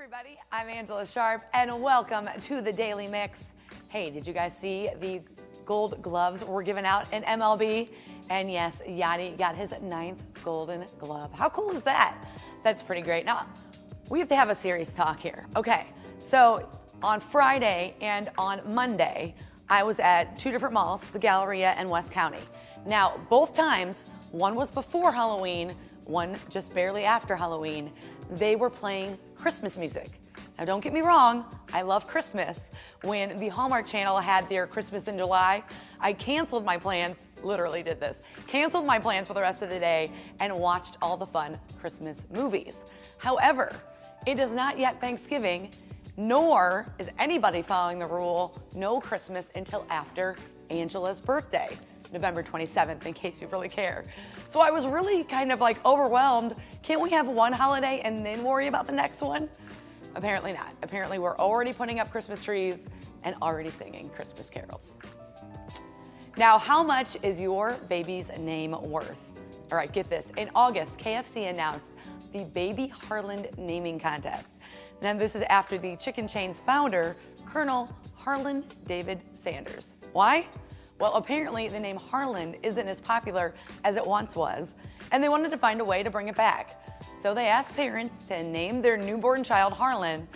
everybody, I'm Angela Sharp, and welcome to the Daily Mix. Hey, did you guys see the gold gloves were given out in MLB? And yes, Yachty got his 9th Golden Glove. How cool is that? That's pretty great. Now, we have to have a serious talk here. Okay, so on Friday and on Monday, I was at two different malls, the Galleria and West County. Now, both times, one was before Halloween, one just barely after Halloween, they were playing Christmas music. Now don't get me wrong, I love Christmas. When the Hallmark Channel had their Christmas in July, I canceled my plans, literally did this, canceled my plans for the rest of the day and watched all the fun Christmas movies. However, it is not yet Thanksgiving, nor is anybody following the rule, no Christmas until after Angella's birthday, November 27th, in case you really care. So I was really kind of like overwhelmed. Can't we have one holiday and then worry about the next one? Apparently not. Apparently we're already putting up Christmas trees and already singing Christmas carols. Now, how much is your baby's name worth? All right, get this. In August, KFC announced the Baby Harland naming contest. Now, this is after the chicken chain's founder, Colonel Harland David Sanders. Why? Well, apparently the name Harland isn't as popular as it once was, and they wanted to find a way to bring it back. So they asked parents to name their newborn child Harland,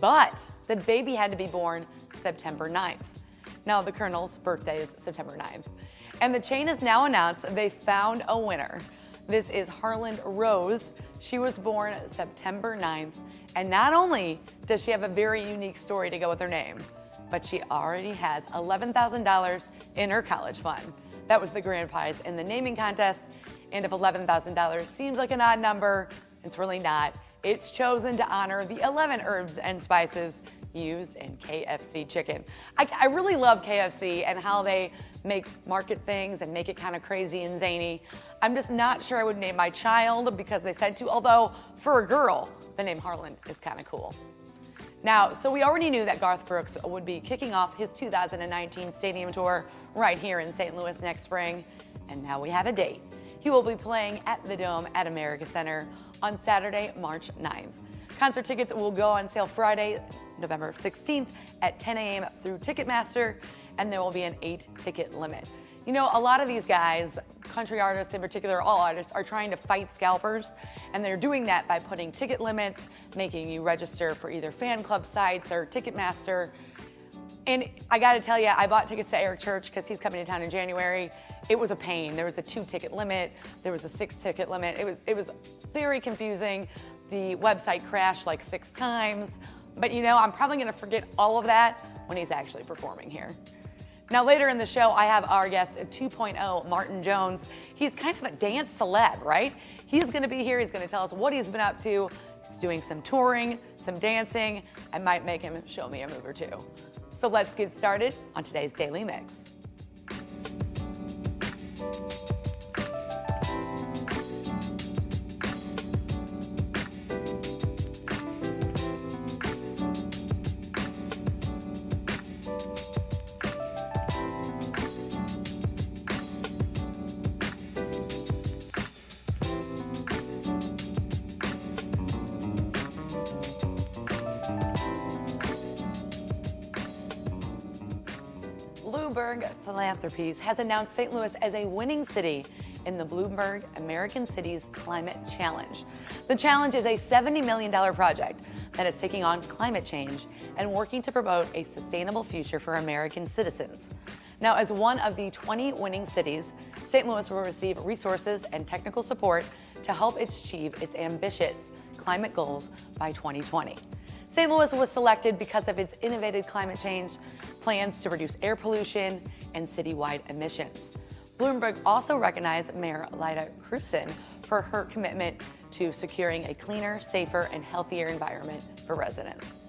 but the baby had to be born September 9th. Now, the Colonel's birthday is September 9th. And the chain has now announced they found a winner. This is Harland Rose. She was born September 9th, and not only does she have a very unique story to go with her name, but she already has $11,000 in her college fund. That was the grand prize in the naming contest, and if $11,000 seems like an odd number, it's really not. It's chosen to honor the 11 herbs and spices used in KFC chicken. I really love KFC and how they market things and make it kind of crazy and zany. I'm just not sure I would name my child because they said to, although for a girl, the name Harland is kind of cool. Now, so we already knew that Garth Brooks would be kicking off his 2019 stadium tour right here in St. Louis next spring, and now we have a date. He will be playing at the Dome at America Center on Saturday, March 9th. Concert tickets will go on sale Friday, November 16th at 10 a.m. through Ticketmaster, and there will be an 8-ticket limit. You know, a lot of these guys, country artists in particular, all artists, are trying to fight scalpers, and they're doing that by putting ticket limits, making you register for either fan club sites or Ticketmaster. And I gotta tell you, I bought tickets to Eric Church because he's coming to town in January. It was a pain. There was a 2-ticket limit. There was a 6-ticket limit. It was very confusing. The website crashed like 6 times. But you know, I'm probably gonna forget all of that when he's actually performing here. Now, later in the show, I have our guest 2.0, Martin Jones. He's kind of a dance celeb, right? He's gonna be here. He's gonna tell us what he's been up to. He's doing some touring, some dancing. I might make him show me a move or two. So let's get started on today's Daily Mix. Bloomberg Philanthropies has announced St. Louis as a winning city in the Bloomberg American Cities Climate Challenge. The challenge is a $70 million project that is taking on climate change and working to promote a sustainable future for American citizens. Now, as one of the 20 winning cities, St. Louis will receive resources and technical support to help achieve its ambitious climate goals by 2020. St. Louis was selected because of its innovative climate change plans to reduce air pollution and citywide emissions. Bloomberg also recognized Mayor Lyda Krewson for her commitment to securing a cleaner, safer, and healthier environment for residents.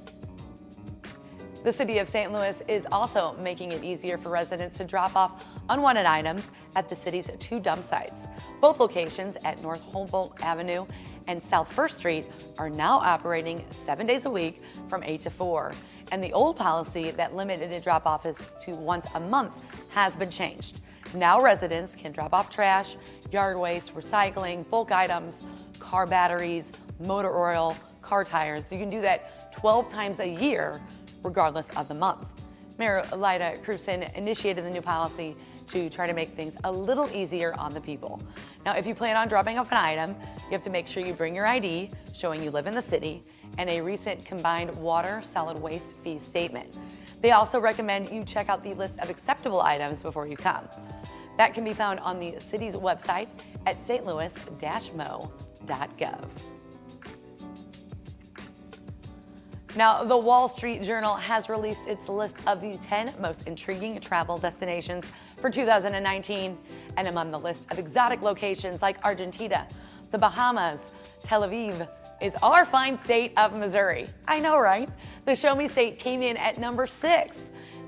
The city of St. Louis is also making it easier for residents to drop off unwanted items at the city's 2 dump sites. Both locations at North Humboldt Avenue and South First Street are now operating 7 days a week from 8 to 4. And the old policy that limited the drop-offs to once a month has been changed. Now residents can drop off trash, yard waste, recycling, bulk items, car batteries, motor oil, car tires. You can do that 12 times a year, regardless of the month. Mayor Lyda Krewson initiated the new policy to try to make things a little easier on the people. Now, if you plan on dropping off an item, you have to make sure you bring your ID showing you live in the city and a recent combined water solid waste fee statement. They also recommend you check out the list of acceptable items before you come. That can be found on the city's website at stlouis-mo.gov. Now, the Wall Street Journal has released its list of the 10 most intriguing travel destinations for 2019, and among the list of exotic locations like Argentina, the Bahamas, Tel Aviv, is our fine state of Missouri. I know, right? The Show Me State came in at number 6.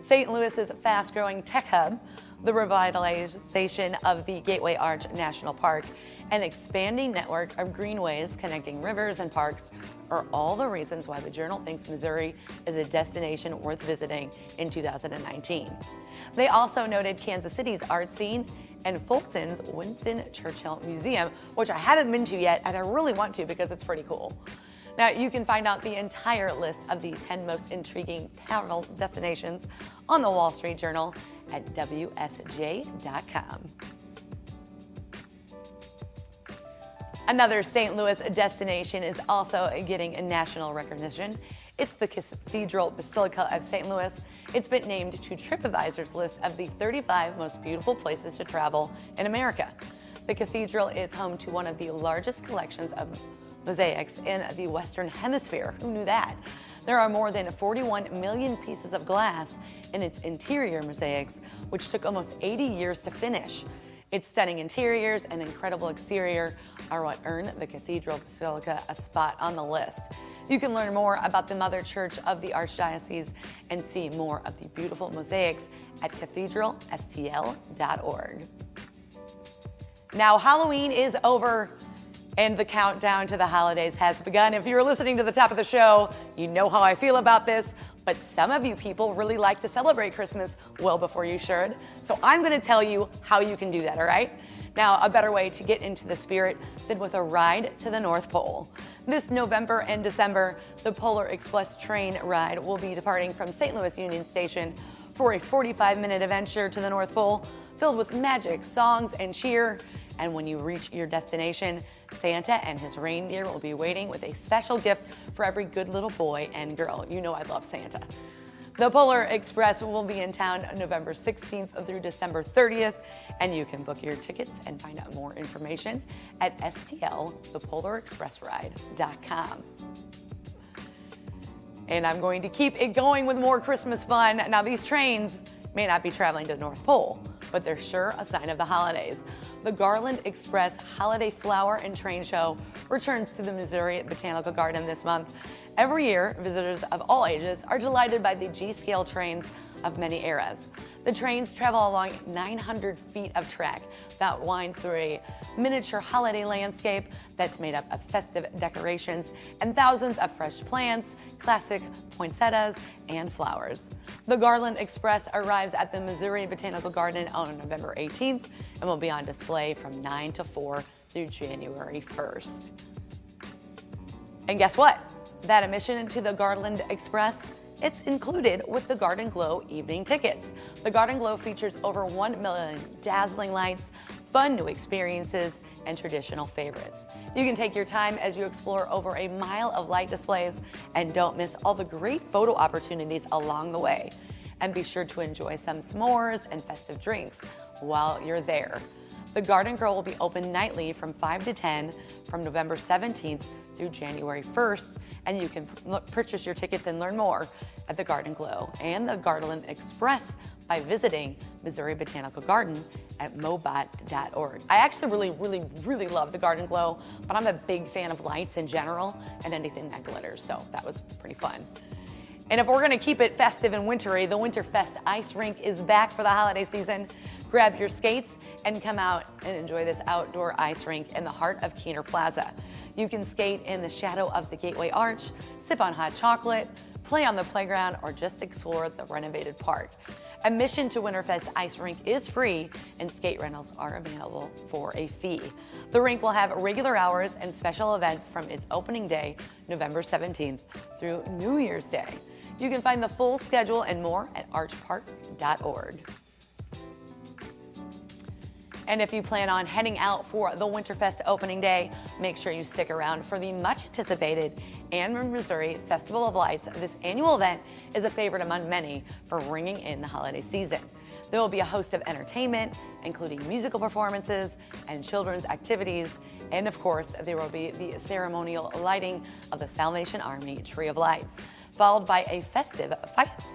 St. Louis's fast-growing tech hub, the revitalization of the Gateway Arch National Park, an expanding network of greenways connecting rivers and parks are all the reasons why the Journal thinks Missouri is a destination worth visiting in 2019. They also noted Kansas City's art scene and Fulton's Winston Churchill Museum, which I haven't been to yet, and I really want to because it's pretty cool. Now, you can find out the entire list of the 10 most intriguing travel destinations on the Wall Street Journal at WSJ.com. Another St. Louis destination is also getting national recognition. It's the Cathedral Basilica of St. Louis. It's been named to TripAdvisor's list of the 35 most beautiful places to travel in America. The cathedral is home to one of the largest collections of mosaics in the Western Hemisphere. Who knew that? There are more than 41 million pieces of glass in its interior mosaics, which took almost 80 years to finish. Its stunning interiors and incredible exterior are what earned the Cathedral Basilica a spot on the list. You can learn more about the Mother Church of the Archdiocese and see more of the beautiful mosaics at cathedralstl.org. Now, Halloween is over and the countdown to the holidays has begun. If you were listening to the top of the show, you know how I feel about this. But some of you people really like to celebrate Christmas well before you should. So I'm going to tell you how you can do that, all right? Now, a better way to get into the spirit than with a ride to the North Pole. This November and December, the Polar Express train ride will be departing from St. Louis Union Station for a 45-minute adventure to the North Pole filled with magic, songs, and cheer. And when you reach your destination, Santa and his reindeer will be waiting with a special gift for every good little boy and girl. You know I love Santa. The Polar Express will be in town November 16th through December 30th, and you can book your tickets and find out more information at stlthepolaexpressride.com. And I'm going to keep it going with more Christmas fun. Now, these trains may not be traveling to the North Pole, but they're sure a sign of the holidays. The Gardenland Express Holiday Flower and Train Show returns to the Missouri Botanical Garden this month. Every year, visitors of all ages are delighted by the G-scale trains of many eras. The trains travel along 900 feet of track that winds through a miniature holiday landscape that's made up of festive decorations and thousands of fresh plants, classic poinsettias, and flowers. The Gardenland Express arrives at the Missouri Botanical Garden on November 18th and will be on display from 9 to 4 through January 1st. And guess what? That admission to the Gardenland Express, it's included with the Garden Glow evening tickets. The Garden Glow features over 1 million dazzling lights, fun new experiences, and traditional favorites. You can take your time as you explore over a mile of light displays and don't miss all the great photo opportunities along the way. And be sure to enjoy some s'mores and festive drinks while you're there. The Garden Glow will be open nightly from 5 to 10 from November 17th through January 1st, and you can purchase your tickets and learn more at the Garden Glow and the Gardenland Express by visiting Missouri Botanical Garden at mobot.org. I actually really love the Garden Glow, but I'm a big fan of lights in general and anything that glitters, so that was pretty fun. And if we're going to keep it festive and wintry, the Winterfest ice rink is back for the holiday season. Grab your skates and come out and enjoy this outdoor ice rink in the heart of Keener Plaza. You can skate in the shadow of the Gateway Arch, sip on hot chocolate, play on the playground, or just explore the renovated park. Admission to Winterfest Ice Rink is free, and skate rentals are available for a fee. The rink will have regular hours and special events from its opening day, November 17th, through New Year's Day. You can find the full schedule and more at archpark.org. And if you plan on heading out for the Winterfest opening day, make sure you stick around for the much anticipated Ameren, Missouri Festival of Lights. This annual event is a favorite among many for ringing in the holiday season. There will be a host of entertainment, including musical performances and children's activities. And of course, there will be the ceremonial lighting of the Salvation Army Tree of Lights, followed by a festive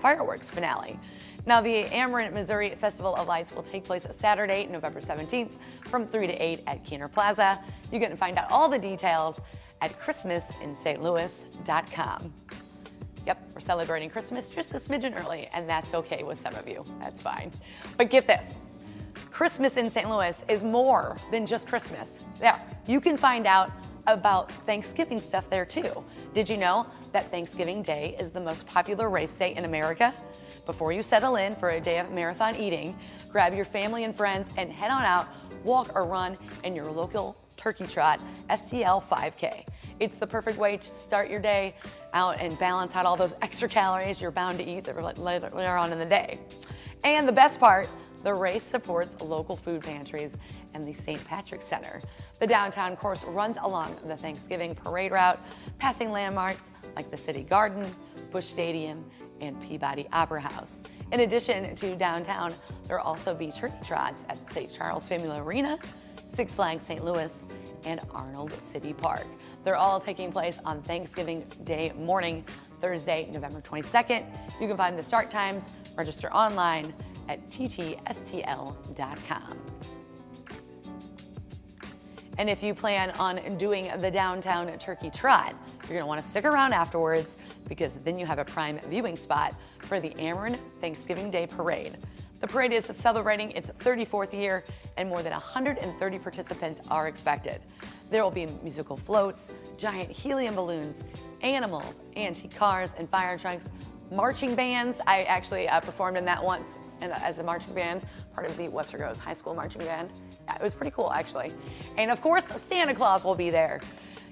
fireworks finale. Now, the Ameren, Missouri Festival of Lights will take place Saturday, November 17th from 3 to 8 at Keener Plaza. You can find out all the details at christmasinstlouis.com. Yep, we're celebrating Christmas just a smidgen early, and that's okay with some of you. That's fine. But get this, Christmas in St. Louis is more than just Christmas. There, you can find out about Thanksgiving stuff there too. Did you know that Thanksgiving Day is the most popular race day in America? Before you settle in for a day of marathon eating, grab your family and friends and head on out, walk or run in your local Turkey Trot STL 5K. It's the perfect way to start your day out and balance out all those extra calories you're bound to eat later on in the day. And the best part, the race supports local food pantries and the St. Patrick's Center. The downtown course runs along the Thanksgiving parade route, passing landmarks like the City Garden, Busch Stadium, and Peabody Opera House. In addition to downtown, there will also be turkey trots at St. Charles Family Arena, Six Flags St. Louis, and Arnold City Park. They're all taking place on Thanksgiving Day morning, Thursday, November 22nd. You can find the start times, register online at ttstl.com. And if you plan on doing the downtown turkey trot, you're going to want to stick around afterwards, because then you have a prime viewing spot for the Ameren Thanksgiving Day Parade. The parade is celebrating its 34th year, and more than 130 participants are expected. There will be musical floats, giant helium balloons, animals, antique cars and fire trucks, marching bands. I actually performed in that once as a marching band, part of the Webster Groves High School marching band. Yeah, it was pretty cool, actually. And of course, Santa Claus will be there.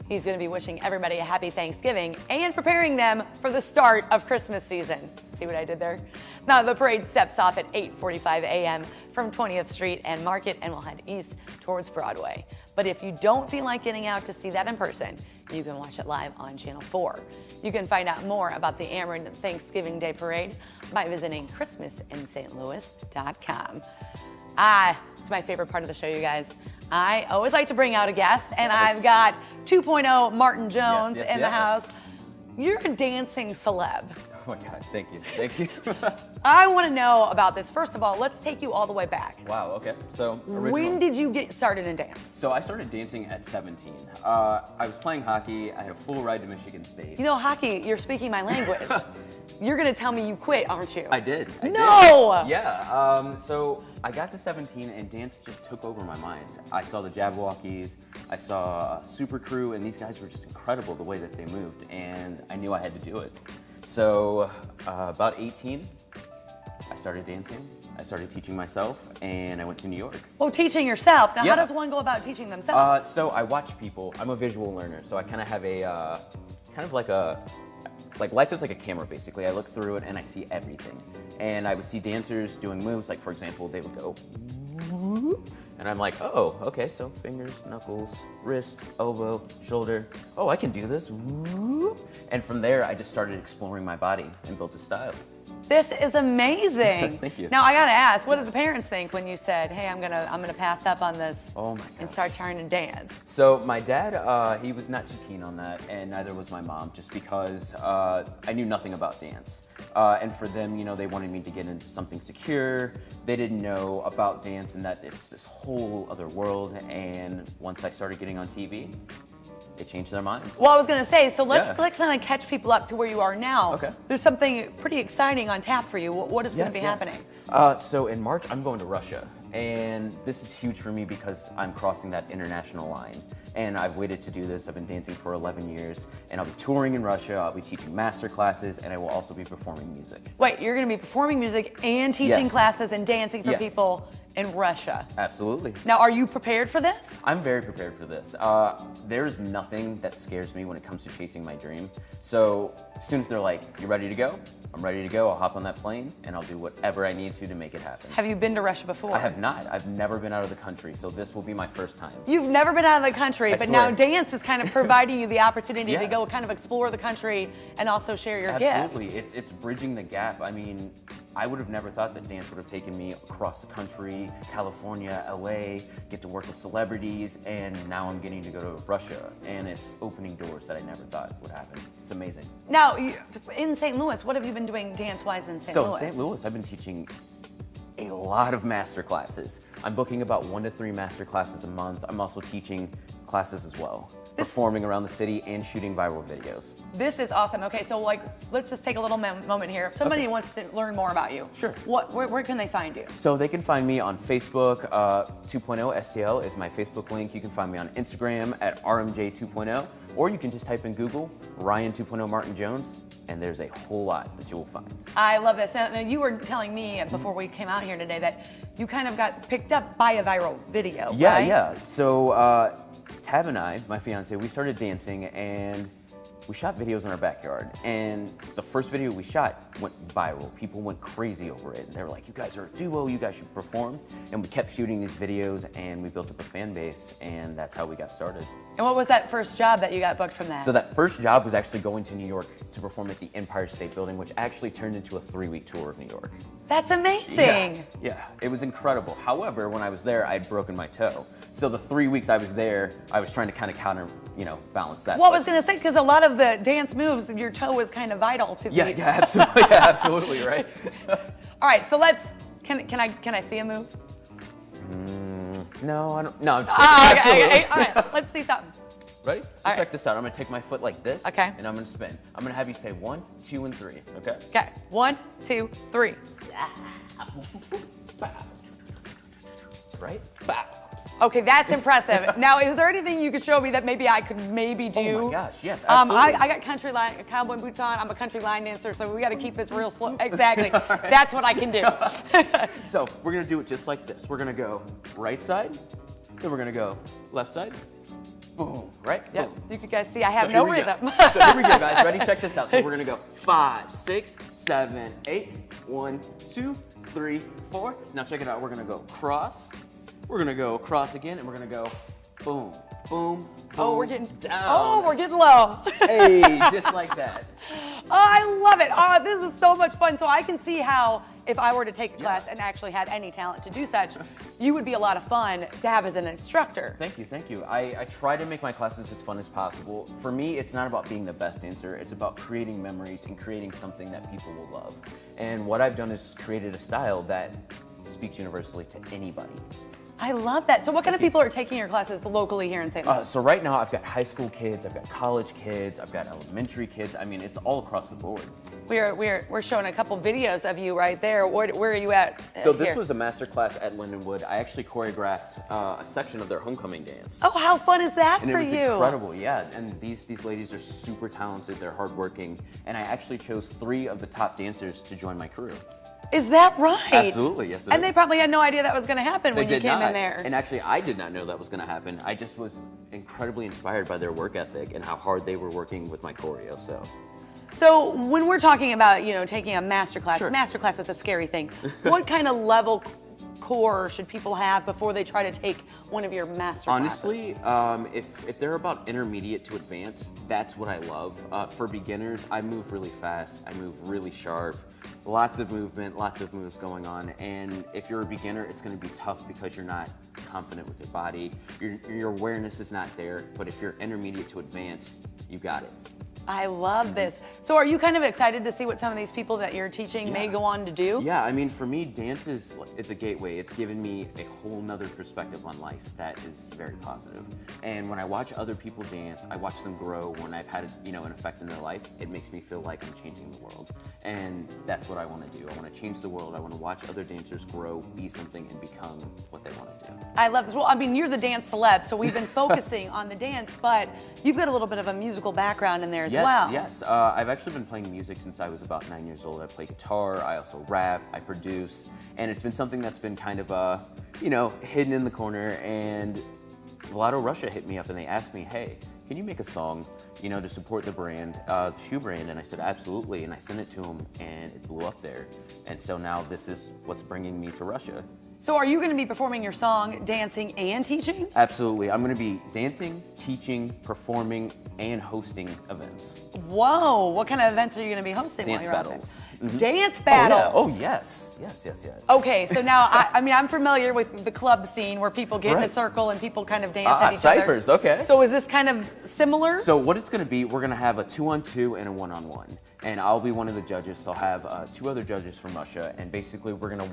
He's going to be wishing everybody a happy Thanksgiving and preparing them for the start of Christmas season. See what I did there? Now, the parade steps off at 8:45 a.m. from 20th Street and Market and will head east towards Broadway. But if you don't feel like getting out to see that in person, you can watch it live on Channel 4. You can find out more about the Ameren Thanksgiving Day Parade by visiting christmasinstlouis.com. It's my favorite part of the show, you guys. I always like to bring out a guest, and Yes. I've got 2.0 Martin Jones Yes, in the house. You're a dancing celeb. Oh my God, thank you. Thank you. I want to know about this. First of all, let's take you all the way back. Wow, okay. So, When did you get started in dance? So I started dancing at 17. I was playing hockey. I had a full ride to Michigan State. You know, hockey, you're speaking my language. You're going to tell me you quit, aren't you? I did. No! Yeah. So I got to 17 and dance just took over my mind. I saw the Jabberwockies, I saw Super Crew, and these guys were just incredible the way that they moved, and I knew I had to do it. So about 18, I started dancing. I started teaching myself, and I went to New York. Oh, teaching yourself. Now, Yeah. how does one go about teaching themselves? So I watch people. I'm a visual learner, so I kind of have a, like life is like a camera basically. I look through it and I see everything. And I would see dancers doing moves, like for example, they would go, and I'm like, oh, okay, so fingers, knuckles, wrist, elbow, shoulder. Oh, I can do this. And from there, I just started exploring my body and built a style. This is amazing. Thank you. Now I gotta ask, what did the parents think when you said, "Hey, I'm gonna pass up on this Oh my and gosh. start trying to dance"? So my dad, he was not too keen on that, and neither was my mom, just because I knew nothing about dance. And for them, you know, they wanted me to get into something secure. They didn't know about dance and that it's this whole other world. And once I started getting on TV, they changed their minds. Well, I was gonna say, so let's Yeah. kind of catch people up to where you are now. Okay. There's something pretty exciting on tap for you. What is gonna be happening? So in March, I'm going to Russia. And this is huge for me because I'm crossing that international line. and I've waited to do this. I've been dancing for 11 years, and I'll be touring in Russia. I'll be teaching master classes, and I will also be performing music. Wait, you're going to be performing music and teaching Yes. classes and dancing for Yes. people in Russia. Absolutely. Now, are you prepared for this? I'm very prepared for this. There's nothing that scares me when it comes to chasing my dream. So as soon as they're like, you ready to go? I'm ready to go. I'll hop on that plane and I'll do whatever I need to make it happen. Have you been to Russia before? I have not. I've never been out of the country, so this will be my first time. You've never been out of the country, I but swear. now dance is kind of providing you the opportunity to Yeah. go kind of explore the country and also share your Absolutely. gift. It's bridging the gap. I mean, I would have never thought that dance would have taken me across the country, California, LA, get to work with celebrities, and now I'm getting to go to Russia, and it's opening doors that I never thought would happen. It's amazing. Now, in St. Louis, what have you been doing dance-wise in St. So Louis? in St. Louis, I've been teaching a lot of master classes. I'm booking about 1 to 3 master classes a month. I'm also teaching classes as well, performing around the city and shooting viral videos. This is awesome. Okay, so let's just take a little moment here. If somebody wants to learn more about you, Sure. Where can they find you? So they can find me on Facebook. 2.0 STL is my Facebook link. You can find me on Instagram at RMJ 2.0, or you can just type in Google Ryan 2.0 Martin Jones, and there's a whole lot that you will find. I love this. Now, you were telling me before we came out here today that you kind of got picked up by a viral video, Yeah, right? yeah. So Tab and I, my fiance, we started dancing and we shot videos in our backyard. And the first video we shot went viral. People went crazy over it. They were like, you guys are a duo, you guys should perform. And we kept shooting these videos and we built up a fan base, and that's how we got started. And what was that first job that you got booked from that? So that first job was actually going to New York to perform at the Empire State Building, which actually turned into a 3-week tour of New York. That's amazing. Yeah, it was incredible. However, when I was there, I'd broken my toe. So the 3 weeks I was there, I was trying to kind of balance that. Well, I was going to say, because a lot of the dance moves, your toe is kind of vital to these. Yeah, absolutely, yeah, absolutely, right? All right, so can I see a move? No, I don't. No, I'm just Okay, all right, let's see something. Ready? So All right. check this out. I'm gonna take my foot like this. Okay. And I'm gonna spin. I'm gonna have you say 1, 2, and 3. Okay. Okay, 1, 2, 3. Right? Bow. Okay, that's impressive. Now, is there anything you could show me that maybe I could do? Oh my gosh, yes, absolutely. I got country line, cowboy boots on. I'm a country line dancer, so we got to keep this real slow. Exactly. That's what I can do. So we're gonna do it just like this. We're gonna go right side, then we're gonna go left side. Boom, right? Yep. Boom. You can guys see I have So no here we go. rhythm. So here we go, guys. Ready? Check this out. So we're gonna go 5, 6, 7, 8. 1, 2, 3, 4. Now check it out. We're gonna go cross. We're gonna go cross again, and we're gonna go boom, boom, boom. Oh, we're getting down. Oh, we're getting low. Hey, just like that. Oh, I love it. Oh, this is so much fun. So I can see how if I were to take a class and actually had any talent to do such, you would be a lot of fun to have as an instructor. Thank you, thank you. I try to make my classes as fun as possible. For me, it's not about being the best dancer. It's about creating memories and creating something that people will love. And what I've done is created a style that speaks universally to anybody. I love that. So what kind of people are taking your classes locally here in St. Louis? So right now I've got high school kids, I've got college kids, I've got elementary kids. I mean, it's all across the board. We're showing a couple videos of you right there. Where are you at? So this here? was a master class at Lindenwood. I actually choreographed a section of their homecoming dance. Oh, how fun is that And for it was you? incredible, yeah. And these ladies are super talented, they're hardworking, and I actually chose 3 of the top dancers to join my crew. Is that right? Absolutely, yes it And they is. probably had no idea that was going to happen when you came in there. And actually, I did not know that was going to happen. I just was incredibly inspired by their work ethic and how hard they were working with my choreo. So when we're talking about, taking a master class, Sure. master class is a scary thing. What kind of level core should people have before they try to take one of your master classes? Honestly, if they're about intermediate to advanced, that's what I love. For beginners, I move really fast. I move really sharp. Lots of movement, lots of moves going on. And if you're a beginner, it's going to be tough because you're not confident with your body. Your awareness is not there. But if you're intermediate to advanced, you got it. I love this. So are you kind of excited to see what some of these people that you're teaching may go on to do? Yeah, I mean, for me, dance it's a gateway. It's given me a whole nother perspective on life that is very positive. And when I watch other people dance, I watch them grow. When I've had, an effect in their life, it makes me feel like I'm changing the world. And that's what I want to do. I want to change the world. I want to watch other dancers grow, be something, and become what they want to do. I love this. Well, I mean, you're the dance celeb, so we've been focusing on the dance, but you've got a little bit of a musical background in there as well. Yes. I've actually been playing music since I was about 9 years old. I play guitar, I also rap, I produce, and it's been something that's been kind of, hidden in the corner. And Vlado Russia hit me up and they asked me, hey, can you make a song, to support the brand, the shoe brand? And I said, absolutely. And I sent it to him and it blew up there. And so now this is what's bringing me to Russia. So are you going to be performing your song, dancing, and teaching? Absolutely. I'm going to be dancing, teaching, performing, and hosting events. Whoa, what kind of events are you going to be hosting? Dance while you're battles. Out there? Dance battles? Oh, yes. Yes. Okay, so now, I'm familiar with the club scene where people get in a circle and people kind of dance at each ciphers, other. okay. So is this kind of similar? So what it's going to be, we're going to have a 2-on-2 and a 1-on-1. And I'll be one of the judges. They'll have 2 other judges from Russia. And basically we're going to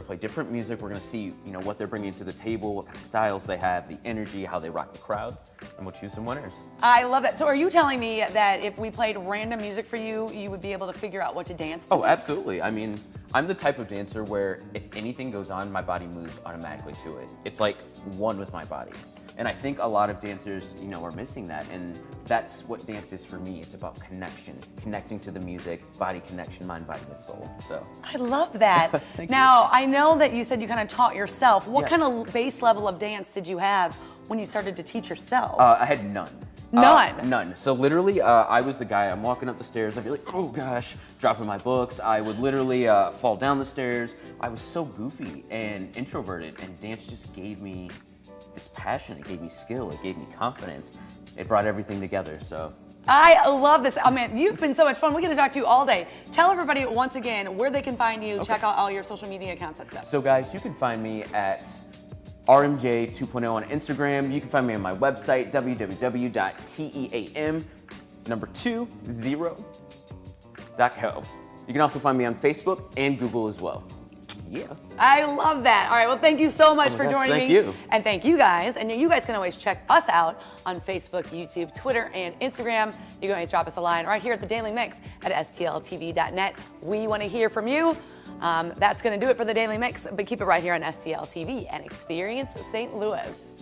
play different music. We're going to see, what they're bringing to the table, what kind of styles they have, the energy, how they rock the crowd. And we'll choose some winners. I love it. So are you telling me that if we played random music for you, you would be able to figure out what to dance to? Oh, absolutely. I mean, I'm the type of dancer where if anything goes on, my body moves automatically to it. It's like one with my body. And I think a lot of dancers, are missing that. And that's what dance is for me. It's about connection, connecting to the music, body connection, mind, body, and soul. So I love that. Now, I know that you said you kind of taught yourself. What kind of base level of dance did you have when you started to teach yourself? I had none. None? None. So literally, I was the guy, I'm walking up the stairs, I'd be like, oh gosh, dropping my books. I would literally fall down the stairs. I was so goofy and introverted, and dance just gave me this passion, it gave me skill, it gave me confidence. It brought everything together, so. I love this. I mean, you've been so much fun. We get to talk to you all day. Tell everybody once again where they can find you, check out all your social media accounts and stuff. So guys, you can find me at RMJ 2.0 on Instagram. You can find me on my website, www.team20.co. You can also find me on Facebook and Google as well. Yeah. I love that. All right, well, thank you so much for joining me. Thank you. And thank you guys. And you guys can always check us out on Facebook, YouTube, Twitter, and Instagram. You can always drop us a line right here at the Daily Mix at stltv.net. We want to hear from you. That's going to do it for the Daily Mix, but keep it right here on STL TV and Experience St. Louis.